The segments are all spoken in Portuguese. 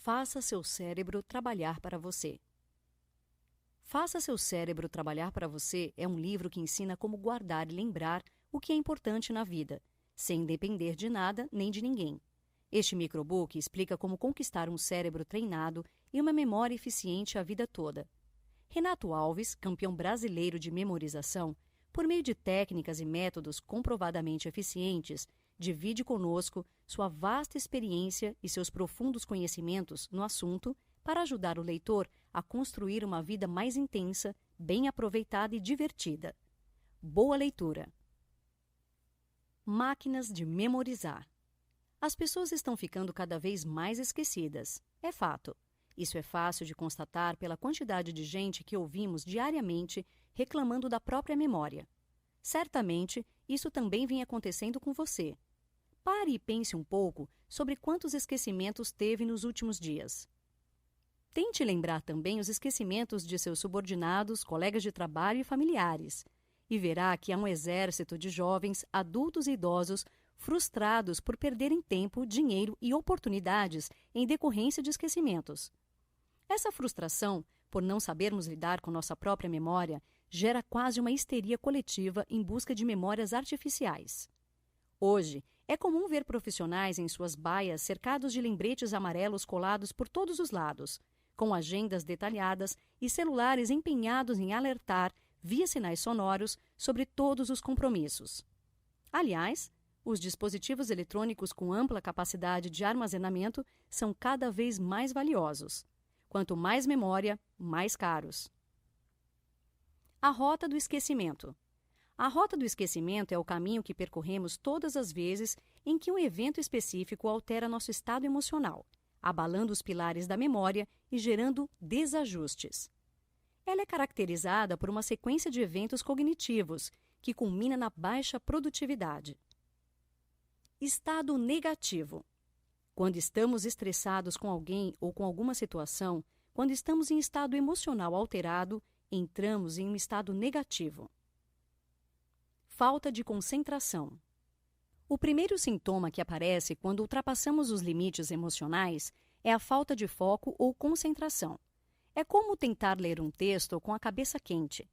Faça seu cérebro trabalhar para você. Faça seu cérebro trabalhar para você é um livro que ensina como guardar e lembrar o que é importante na vida, sem depender de nada nem de ninguém. Este microbook explica como conquistar um cérebro treinado e uma memória eficiente a vida toda. Renato Alves, campeão brasileiro de memorização, por meio de técnicas e métodos comprovadamente eficientes, divide conosco sua vasta experiência e seus profundos conhecimentos no assunto para ajudar o leitor a construir uma vida mais intensa, bem aproveitada e divertida. Boa leitura! Máquinas de memorizar. As pessoas estão ficando cada vez mais esquecidas. É fato. Isso é fácil de constatar pela quantidade de gente que ouvimos diariamente reclamando da própria memória. Certamente, isso também vem acontecendo com você. Pare e pense um pouco sobre quantos esquecimentos teve nos últimos dias. Tente lembrar também os esquecimentos de seus subordinados, colegas de trabalho e familiares, e verá que há um exército de jovens, adultos e idosos frustrados por perderem tempo, dinheiro e oportunidades em decorrência de esquecimentos. Essa frustração, por não sabermos lidar com nossa própria memória, gera quase uma histeria coletiva em busca de memórias artificiais. Hoje, é comum ver profissionais em suas baias cercados de lembretes amarelos colados por todos os lados, com agendas detalhadas e celulares empenhados em alertar, via sinais sonoros, sobre todos os compromissos. Aliás, os dispositivos eletrônicos com ampla capacidade de armazenamento são cada vez mais valiosos. Quanto mais memória, mais caros. A rota do esquecimento. A rota do esquecimento é o caminho que percorremos todas as vezes em que um evento específico altera nosso estado emocional, abalando os pilares da memória e gerando desajustes. Ela é caracterizada por uma sequência de eventos cognitivos que culmina na baixa produtividade. Estado negativo. Quando estamos estressados com alguém ou com alguma situação, quando estamos em estado emocional alterado, entramos em um estado negativo. Falta de concentração. O primeiro sintoma que aparece quando ultrapassamos os limites emocionais é a falta de foco ou concentração. É como tentar ler um texto com a cabeça quente.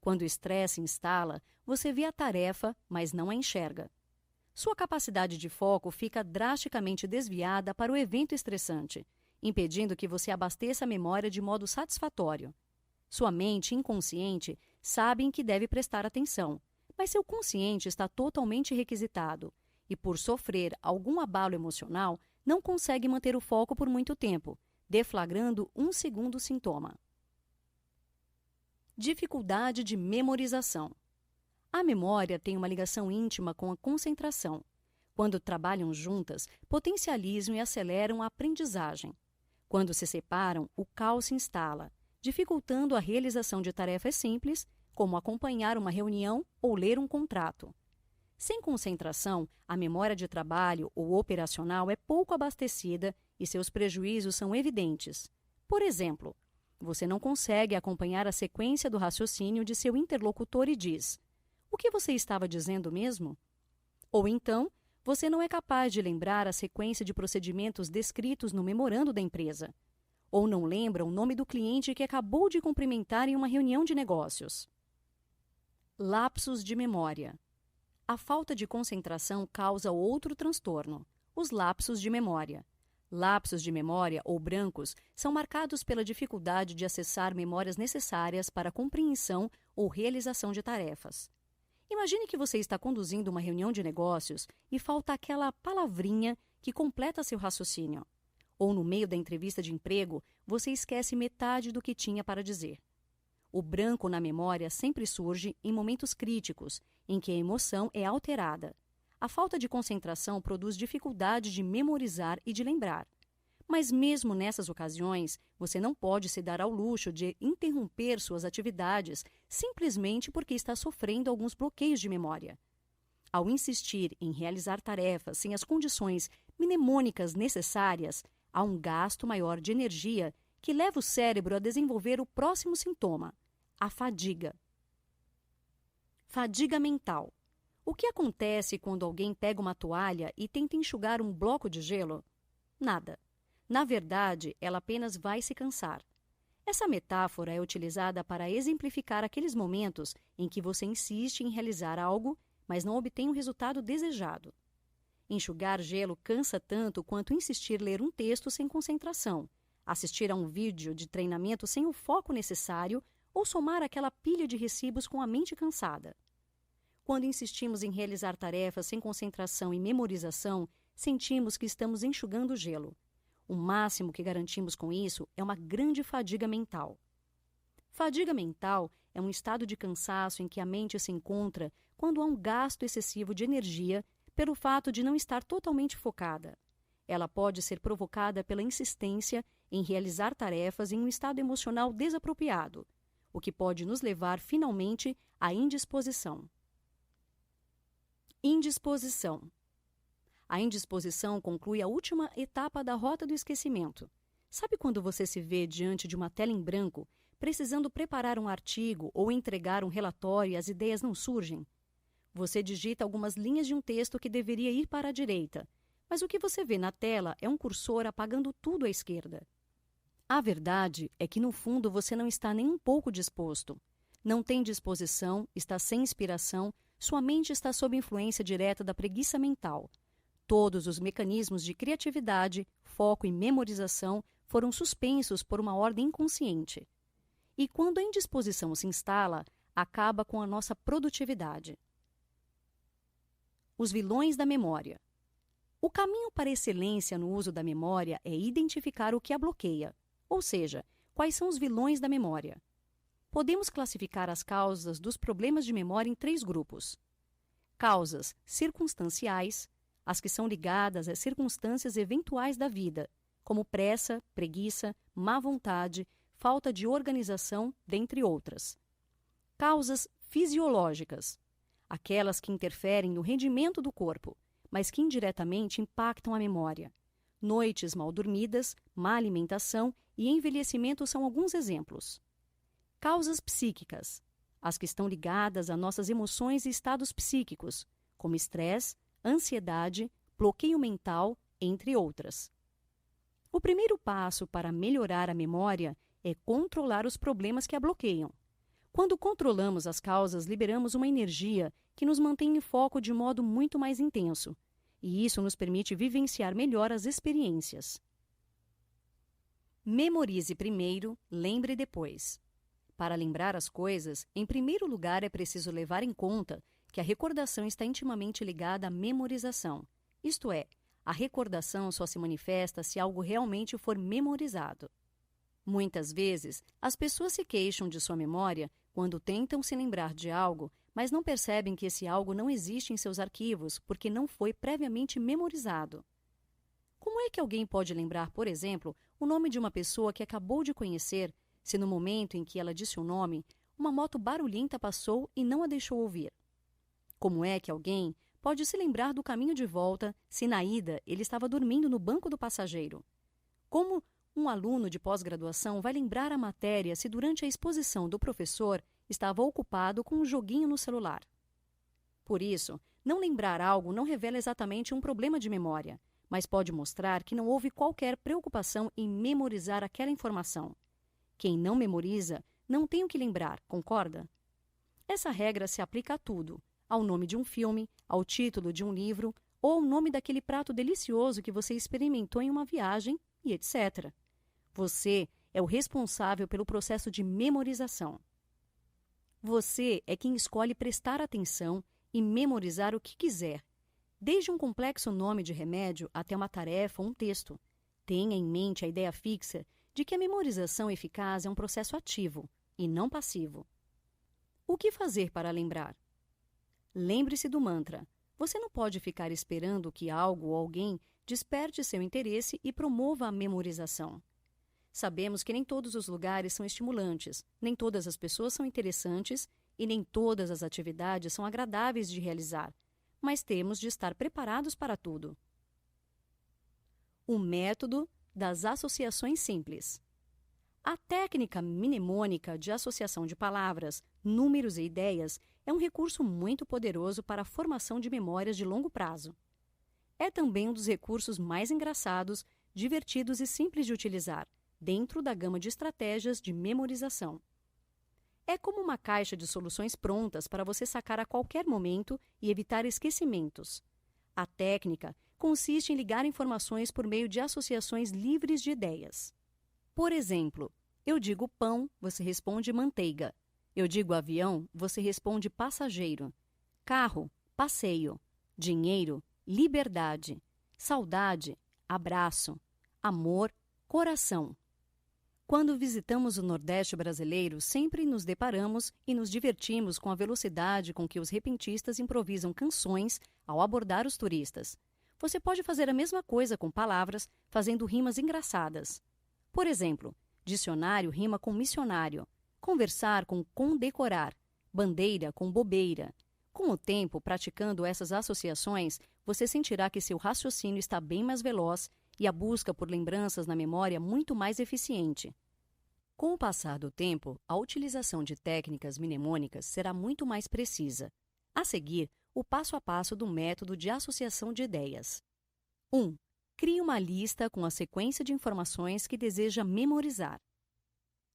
Quando o estresse instala, você vê a tarefa, mas não a enxerga. Sua capacidade de foco fica drasticamente desviada para o evento estressante, impedindo que você abasteça a memória de modo satisfatório. Sua mente inconsciente sabe em que deve prestar atenção, mas seu consciente está totalmente requisitado e, por sofrer algum abalo emocional, não consegue manter o foco por muito tempo, deflagrando um segundo sintoma. Dificuldade de memorização. A memória tem uma ligação íntima com a concentração. Quando trabalham juntas, potencializam e aceleram a aprendizagem. Quando se separam, o caos se instala, dificultando a realização de tarefas simples, como acompanhar uma reunião ou ler um contrato. Sem concentração, a memória de trabalho ou operacional é pouco abastecida e seus prejuízos são evidentes. Por exemplo, você não consegue acompanhar a sequência do raciocínio de seu interlocutor e diz: "O que você estava dizendo mesmo?" Ou então, você não é capaz de lembrar a sequência de procedimentos descritos no memorando da empresa. Ou não lembra o nome do cliente que acabou de cumprimentar em uma reunião de negócios. Lapsos de memória. A falta de concentração causa outro transtorno, os lapsos de memória. Lapsos de memória, ou brancos, são marcados pela dificuldade de acessar memórias necessárias para a compreensão ou realização de tarefas. Imagine que você está conduzindo uma reunião de negócios e falta aquela palavrinha que completa seu raciocínio. Ou no meio da entrevista de emprego, você esquece metade do que tinha para dizer. O branco na memória sempre surge em momentos críticos, em que a emoção é alterada. A falta de concentração produz dificuldade de memorizar e de lembrar. Mas mesmo nessas ocasiões, você não pode se dar ao luxo de interromper suas atividades simplesmente porque está sofrendo alguns bloqueios de memória. Ao insistir em realizar tarefas sem as condições mnemônicas necessárias, há um gasto maior de energia que leva o cérebro a desenvolver o próximo sintoma, a fadiga. Fadiga mental. O que acontece quando alguém pega uma toalha e tenta enxugar um bloco de gelo? Nada. Na verdade, ela apenas vai se cansar. Essa metáfora é utilizada para exemplificar aqueles momentos em que você insiste em realizar algo, mas não obtém o resultado desejado. Enxugar gelo cansa tanto quanto insistir ler um texto sem concentração, assistir a um vídeo de treinamento sem o foco necessário ou somar aquela pilha de recibos com a mente cansada. Quando insistimos em realizar tarefas sem concentração e memorização, sentimos que estamos enxugando gelo. O máximo que garantimos com isso é uma grande fadiga mental. Fadiga mental é um estado de cansaço em que a mente se encontra quando há um gasto excessivo de energia pelo fato de não estar totalmente focada. Ela pode ser provocada pela insistência em realizar tarefas em um estado emocional desapropriado, o que pode nos levar finalmente à indisposição. Indisposição. A indisposição conclui a última etapa da rota do esquecimento. Sabe quando você se vê diante de uma tela em branco, precisando preparar um artigo ou entregar um relatório e as ideias não surgem? Você digita algumas linhas de um texto que deveria ir para a direita, mas o que você vê na tela é um cursor apagando tudo à esquerda. A verdade é que, no fundo, você não está nem um pouco disposto. Não tem disposição, está sem inspiração, sua mente está sob influência direta da preguiça mental. Todos os mecanismos de criatividade, foco e memorização foram suspensos por uma ordem inconsciente. E quando a indisposição se instala, acaba com a nossa produtividade. Os vilões da memória. O caminho para a excelência no uso da memória é identificar o que a bloqueia, ou seja, quais são os vilões da memória. Podemos classificar as causas dos problemas de memória em 3 grupos. Causas circunstanciais, as que são ligadas às circunstâncias eventuais da vida, como pressa, preguiça, má vontade, falta de organização, dentre outras. Causas fisiológicas, aquelas que interferem no rendimento do corpo, mas que indiretamente impactam a memória. Noites mal dormidas, má alimentação e envelhecimento são alguns exemplos. Causas psíquicas, as que estão ligadas a nossas emoções e estados psíquicos, como estresse, ansiedade, bloqueio mental, entre outras. O primeiro passo para melhorar a memória é controlar os problemas que a bloqueiam. Quando controlamos as causas, liberamos uma energia que nos mantém em foco de modo muito mais intenso, e isso nos permite vivenciar melhor as experiências. Memorize primeiro, lembre depois. Para lembrar as coisas, em primeiro lugar é preciso levar em conta que a recordação está intimamente ligada à memorização. Isto é, a recordação só se manifesta se algo realmente for memorizado. Muitas vezes, as pessoas se queixam de sua memória quando tentam se lembrar de algo, mas não percebem que esse algo não existe em seus arquivos porque não foi previamente memorizado. Como é que alguém pode lembrar, por exemplo, o nome de uma pessoa que acabou de conhecer, se no momento em que ela disse o nome, uma moto barulhenta passou e não a deixou ouvir? Como é que alguém pode se lembrar do caminho de volta se na ida ele estava dormindo no banco do passageiro? Como um aluno de pós-graduação vai lembrar a matéria se durante a exposição do professor estava ocupado com um joguinho no celular? Por isso, não lembrar algo não revela exatamente um problema de memória, mas pode mostrar que não houve qualquer preocupação em memorizar aquela informação. Quem não memoriza não tem o que lembrar, concorda? Essa regra se aplica a tudo, ao nome de um filme, ao título de um livro ou ao nome daquele prato delicioso que você experimentou em uma viagem e etc. Você é o responsável pelo processo de memorização. Você é quem escolhe prestar atenção e memorizar o que quiser, desde um complexo nome de remédio até uma tarefa ou um texto. Tenha em mente a ideia fixa de que a memorização eficaz é um processo ativo e não passivo. O que fazer para lembrar? Lembre-se do mantra. Você não pode ficar esperando que algo ou alguém desperte seu interesse e promova a memorização. Sabemos que nem todos os lugares são estimulantes, nem todas as pessoas são interessantes e nem todas as atividades são agradáveis de realizar, mas temos de estar preparados para tudo. O método das associações simples. A técnica mnemônica de associação de palavras, números e ideias é um recurso muito poderoso para a formação de memórias de longo prazo. É também um dos recursos mais engraçados, divertidos e simples de utilizar, dentro da gama de estratégias de memorização. É como uma caixa de soluções prontas para você sacar a qualquer momento e evitar esquecimentos. A técnica consiste em ligar informações por meio de associações livres de ideias. Por exemplo, eu digo pão, você responde manteiga. Eu digo avião, você responde passageiro. Carro, passeio. Dinheiro, liberdade. Saudade, abraço. Amor, coração. Quando visitamos o Nordeste brasileiro, sempre nos deparamos e nos divertimos com a velocidade com que os repentistas improvisam canções ao abordar os turistas. Você pode fazer a mesma coisa com palavras, fazendo rimas engraçadas. Por exemplo, dicionário rima com missionário, conversar com condecorar, bandeira com bobeira. Com o tempo, praticando essas associações, você sentirá que seu raciocínio está bem mais veloz e a busca por lembranças na memória muito mais eficiente. Com o passar do tempo, a utilização de técnicas mnemônicas será muito mais precisa. A seguir, o passo a passo do método de associação de ideias. 1. Crie uma lista com a sequência de informações que deseja memorizar.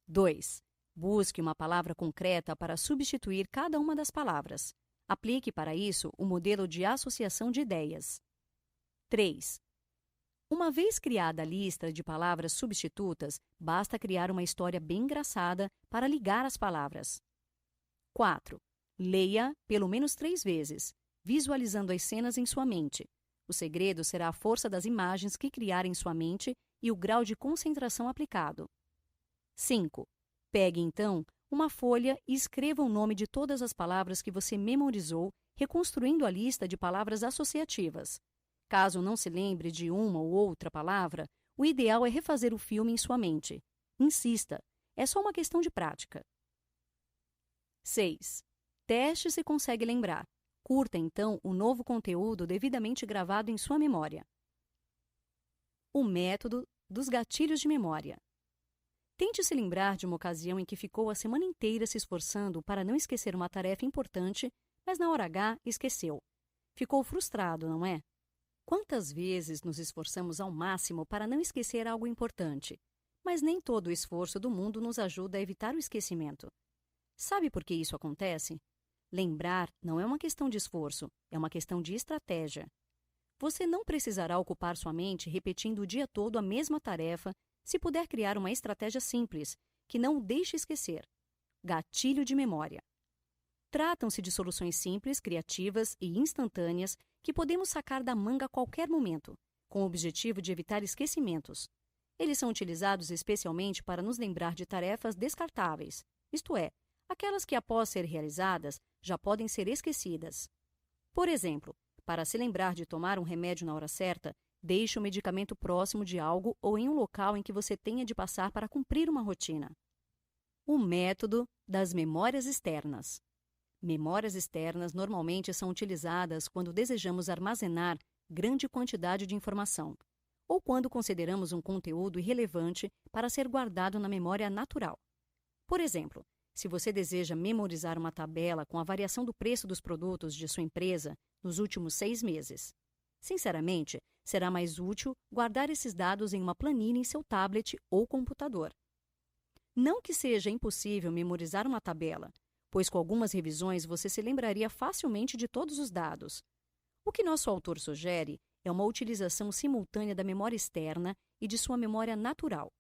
2. Busque uma palavra concreta para substituir cada uma das palavras. Aplique para isso o modelo de associação de ideias. 3. Uma vez criada a lista de palavras substitutas, basta criar uma história bem engraçada para ligar as palavras. 4. Leia pelo menos 3 vezes, visualizando as cenas em sua mente. O segredo será a força das imagens que criar em sua mente e o grau de concentração aplicado. 5. Pegue, então, uma folha e escreva o nome de todas as palavras que você memorizou, reconstruindo a lista de palavras associativas. Caso não se lembre de uma ou outra palavra, o ideal é refazer o filme em sua mente. Insista, é só uma questão de prática. 6. Teste se consegue lembrar. Curta, então, o novo conteúdo devidamente gravado em sua memória. O método dos gatilhos de memória. Tente se lembrar de uma ocasião em que ficou a semana inteira se esforçando para não esquecer uma tarefa importante, mas na hora H esqueceu. Ficou frustrado, não é? Quantas vezes nos esforçamos ao máximo para não esquecer algo importante, mas nem todo o esforço do mundo nos ajuda a evitar o esquecimento. Sabe por que isso acontece? Lembrar não é uma questão de esforço, é uma questão de estratégia. Você não precisará ocupar sua mente repetindo o dia todo a mesma tarefa se puder criar uma estratégia simples, que não o deixe esquecer. Gatilho de memória. Tratam-se de soluções simples, criativas e instantâneas que podemos sacar da manga a qualquer momento, com o objetivo de evitar esquecimentos. Eles são utilizados especialmente para nos lembrar de tarefas descartáveis, isto é, aquelas que após ser realizadas já podem ser esquecidas. Por exemplo, para se lembrar de tomar um remédio na hora certa, deixe o medicamento próximo de algo ou em um local em que você tenha de passar para cumprir uma rotina. O método das memórias externas. Memórias externas normalmente são utilizadas quando desejamos armazenar grande quantidade de informação, ou quando consideramos um conteúdo irrelevante para ser guardado na memória natural. Por exemplo, se você deseja memorizar uma tabela com a variação do preço dos produtos de sua empresa nos últimos 6 meses. Sinceramente, será mais útil guardar esses dados em uma planilha em seu tablet ou computador. Não que seja impossível memorizar uma tabela, pois com algumas revisões você se lembraria facilmente de todos os dados. O que nosso autor sugere é uma utilização simultânea da memória externa e de sua memória natural.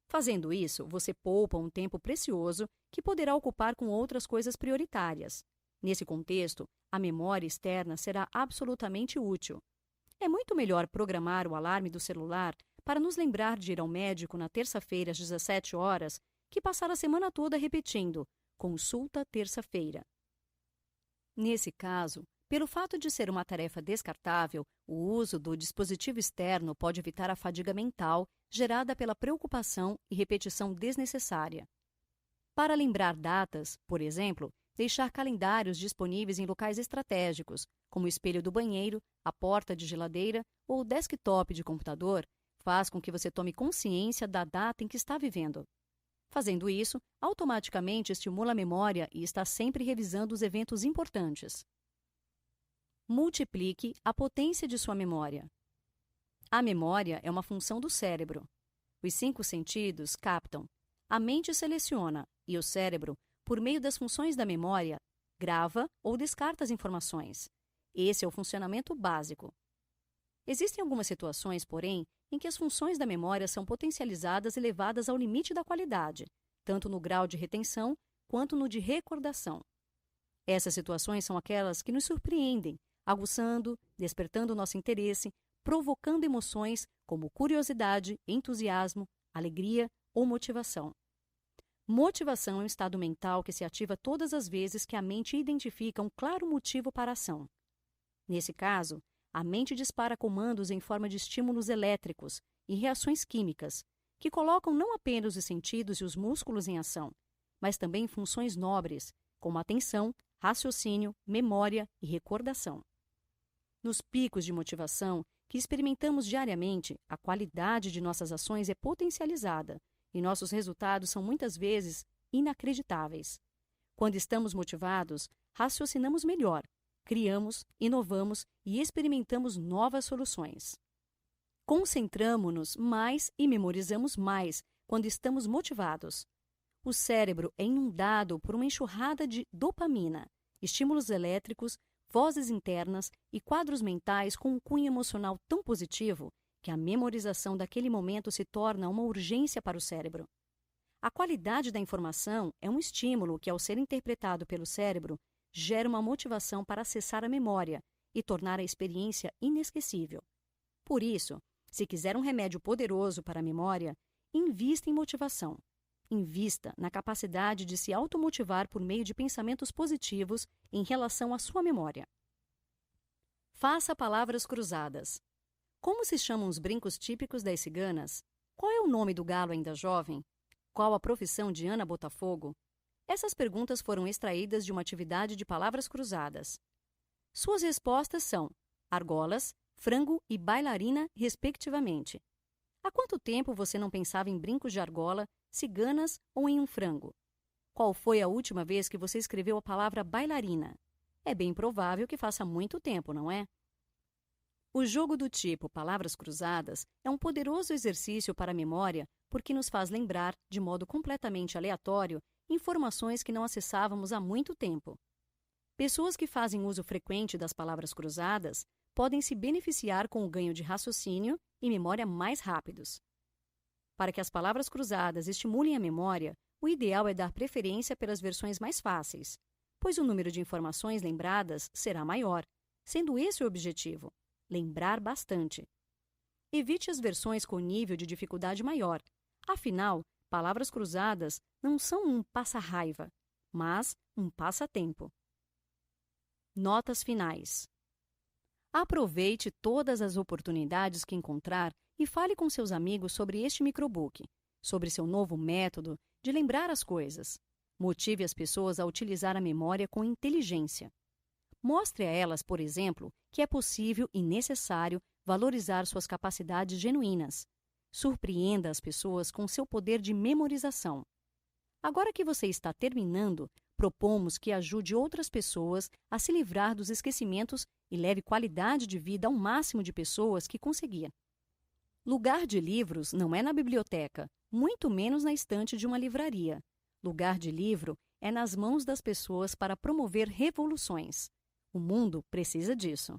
Fazendo isso, você poupa um tempo precioso que poderá ocupar com outras coisas prioritárias. Nesse contexto, a memória externa será absolutamente útil. É muito melhor programar o alarme do celular para nos lembrar de ir ao médico na terça-feira às 17 horas que passar a semana toda repetindo "consulta terça-feira". Nesse caso, pelo fato de ser uma tarefa descartável, o uso do dispositivo externo pode evitar a fadiga mental gerada pela preocupação e repetição desnecessária. Para lembrar datas, por exemplo, deixar calendários disponíveis em locais estratégicos, como o espelho do banheiro, a porta de geladeira ou o desktop de computador, faz com que você tome consciência da data em que está vivendo. Fazendo isso, automaticamente estimula a memória e está sempre revisando os eventos importantes. Multiplique a potência de sua memória. A memória é uma função do cérebro. Os 5 sentidos captam, a mente seleciona e o cérebro, por meio das funções da memória, grava ou descarta as informações. Esse é o funcionamento básico. Existem algumas situações, porém, em que as funções da memória são potencializadas e levadas ao limite da qualidade, tanto no grau de retenção quanto no de recordação. Essas situações são aquelas que nos surpreendem, aguçando, despertando nosso interesse, provocando emoções como curiosidade, entusiasmo, alegria ou motivação. Motivação é um estado mental que se ativa todas as vezes que a mente identifica um claro motivo para a ação. Nesse caso, a mente dispara comandos em forma de estímulos elétricos e reações químicas, que colocam não apenas os sentidos e os músculos em ação, mas também funções nobres, como atenção, raciocínio, memória e recordação. Nos picos de motivação que experimentamos diariamente, a qualidade de nossas ações é potencializada e nossos resultados são muitas vezes inacreditáveis. Quando estamos motivados, raciocinamos melhor, criamos, inovamos e experimentamos novas soluções. Concentramo-nos mais e memorizamos mais quando estamos motivados. O cérebro é inundado por uma enxurrada de dopamina, estímulos elétricos, vozes internas e quadros mentais com um cunho emocional tão positivo que a memorização daquele momento se torna uma urgência para o cérebro. A qualidade da informação é um estímulo que, ao ser interpretado pelo cérebro, gera uma motivação para acessar a memória e tornar a experiência inesquecível. Por isso, se quiser um remédio poderoso para a memória, invista em motivação. Invista na capacidade de se automotivar por meio de pensamentos positivos em relação à sua memória. Faça palavras cruzadas. Como se chamam os brincos típicos das ciganas? Qual é o nome do galo ainda jovem? Qual a profissão de Ana Botafogo? Essas perguntas foram extraídas de uma atividade de palavras cruzadas. Suas respostas são argolas, frango e bailarina, respectivamente. Há quanto tempo você não pensava em brincos de argola, ciganas ou em um frango? Qual foi a última vez que você escreveu a palavra bailarina? É bem provável que faça muito tempo, não é? O jogo do tipo palavras cruzadas é um poderoso exercício para a memória porque nos faz lembrar, de modo completamente aleatório, informações que não acessávamos há muito tempo. Pessoas que fazem uso frequente das palavras cruzadas podem se beneficiar com o ganho de raciocínio e memória mais rápidos. Para que as palavras cruzadas estimulem a memória, o ideal é dar preferência pelas versões mais fáceis, pois o número de informações lembradas será maior, sendo esse o objetivo, lembrar bastante. Evite as versões com nível de dificuldade maior. Afinal, palavras cruzadas não são um passa-raiva, mas um passatempo. Notas finais. Aproveite todas as oportunidades que encontrar e fale com seus amigos sobre este microbook, sobre seu novo método de lembrar as coisas. Motive as pessoas a utilizar a memória com inteligência. Mostre a elas, por exemplo, que é possível e necessário valorizar suas capacidades genuínas. Surpreenda as pessoas com seu poder de memorização. Agora que você está terminando, propomos que ajude outras pessoas a se livrar dos esquecimentos e leve qualidade de vida ao máximo de pessoas que conseguir. Lugar de livros não é na biblioteca, muito menos na estante de uma livraria. Lugar de livro é nas mãos das pessoas para promover revoluções. O mundo precisa disso.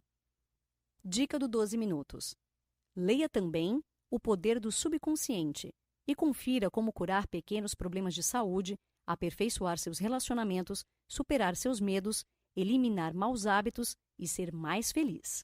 Dica do 12 minutos. Leia também O Poder do Subconsciente e confira como curar pequenos problemas de saúde, aperfeiçoar seus relacionamentos, superar seus medos, eliminar maus hábitos e ser mais feliz.